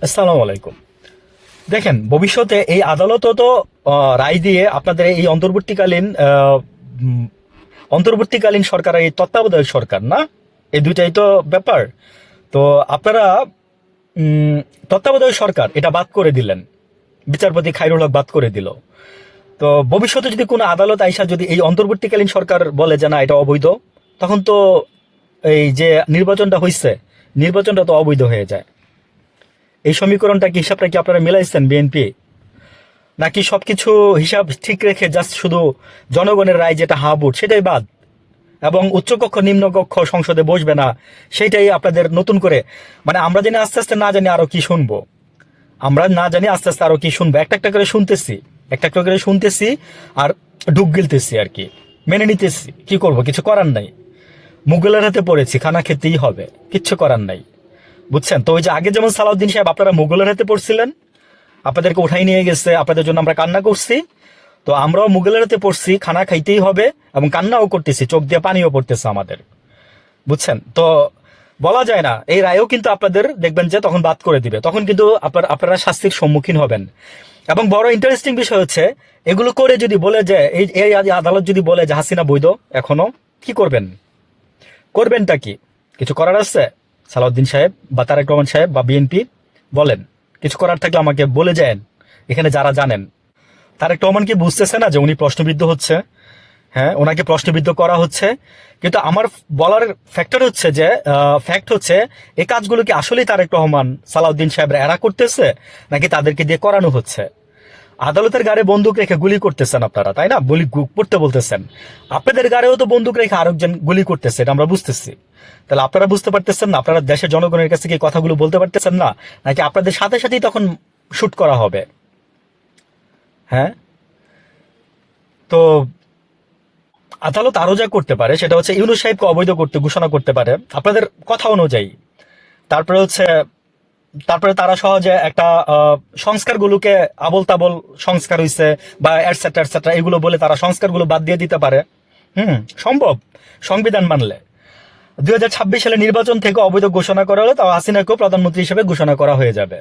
আসসালামু আলাইকুম। দেখেন, ভবিষ্যতে এই আদালতও তো রায় দিয়ে আপনাদের এই অন্তর্বর্তীকালীন সরকার, এই তত্ত্বাবধায়ক সরকার না, এই দুইটাই তো ব্যাপার। তো আপনারা তত্ত্বাবধায়ক সরকার এটা বাদ করে দিলেন, বিচারপতি খায়রুল হক বাদ করে দিল। তো ভবিষ্যতে যদি কোনো আদালত আইসা যদি এই অন্তর্বর্তীকালীন সরকার বলে যে না এটা অবৈধ, তখন তো এই যে নির্বাচনটা হয়েছে, নির্বাচনটা তো অবৈধ হয়ে যায়। এই সমীকরণটা কি, হিসাবটা কি আপনারা মিলাইছেন বিএনপি? নাকি সবকিছু হিসাব ঠিক রেখে জাস্ট শুধু জনগণের রায় যেটা হাবুট সেটাই বাদ, এবং উচ্চকক্ষ নিম্নকক্ষ সংসদে বসবে না সেইটাই আপনাদের নতুন করে, মানে আমরা জানি আস্তে আস্তে না জানি আরো কি শুনবো, আমরা না জানি আস্তে আস্তে আরো কি শুনবো, একটা একটা করে শুনতেছি, একটা একটা করে শুনতেছি আর ঢুক গিলতেছি আর কি, মেনে নিতেছি। কি করব, কিছু করার নাই। মুঘলের হাতে পড়েছি, খানা খেতেই হবে, কিচ্ছু করার নাই। বুঝছেন তো? ওই যে আগে যেমন সালাউদ্দিন সাহেব আপনারা মুঘলের হাতে পড়ছিলেন, আপনাদেরকে উঠাই নিয়ে গেছে, আপনাদের জন্য আমরা কান্না করছি, তো আমরাও মুঘলের হাতে পড়ছি, খানা খাইতেই হবে এবং কান্নাও করতেছি, চোখ দিয়ে পানিও পড়তেছে আমাদের। বুঝছেন তো? বলা যায় না, এই রায়ও কিন্তু আপনাদের দেখবেন যে তখন বাদ করে দিবে, তখন কিন্তু আপনারা শাস্তির সম্মুখীন হবেন। এবং বড় ইন্টারেস্টিং বিষয় হচ্ছে, এগুলো করে যদি বলে যে এই এই আদালত যদি বলে যে হাসিনা বৈধ এখনো, কি করবেন? করবেনটা কি? কিছু করার আছে সালাউদ্দিন সাহেব বা তারেক রহমান সাহেব বা বিএনপি? বলেন, কিছু করার থাকলে আমাকে বলে যান, এখানে যারা জানেন। তারেক রহমান কি বুঝতেছে না যে উনি প্রশ্নবিদ্ধ হচ্ছে? হ্যাঁ, ওনাকে প্রশ্নবিদ্ধ করা হচ্ছে। কিন্তু আমার বলার ফ্যাক্টর হচ্ছে যে, ফ্যাক্ট হচ্ছে, এই কাজগুলো কি আসলেই তারেক রহমান সালাউদ্দিন সাহেবরা এরা করতেছে, নাকি তাদেরকে দিয়ে করানো হচ্ছে? আদালতের গাড়ে বন্দুক রেখে গুলি করতেছেন আপনারা, তাই না? গুলি করতে বলতেছেন। আপনাদের গাড়েও তো বন্দুক রেখে আরেকজন গুলি করতেছে, এটা আমরা বুঝতেছি। তাহলে আপনারা বুঝতে পারতেছেন না? আপনারা দেশের জনগণের কাছে কি কথাগুলো বলতে পারতেছেন না? নাকি আপনাদের সাথে সাথেই তখন শুট করা হবে? হ্যাঁ, তো আদালত আরো যা করতে পারে সেটা হচ্ছে ইউনূস সাহেবকে অবৈধ করতে ঘোষণা করতে পারে আপনাদের কথা অনুযায়ী। তারপরে হচ্ছে, তারপরে তারা সহজে একটা সংস্কারগুলোকে আবল তাবল সংস্কার হইছে বা এটসেট্রা এটসেট্রা এগুলো বলে তারা সংস্কারগুলো বাদ দিয়ে দিতে পারে। সম্ভব, সংবিধান মানলে। 2026 সালে নির্বাচন থেকে অবৈধ ঘোষণা করা হলে তাও হাসিনাকেও প্রধানমন্ত্রী হিসেবে ঘোষণা করা হয়ে যাবে।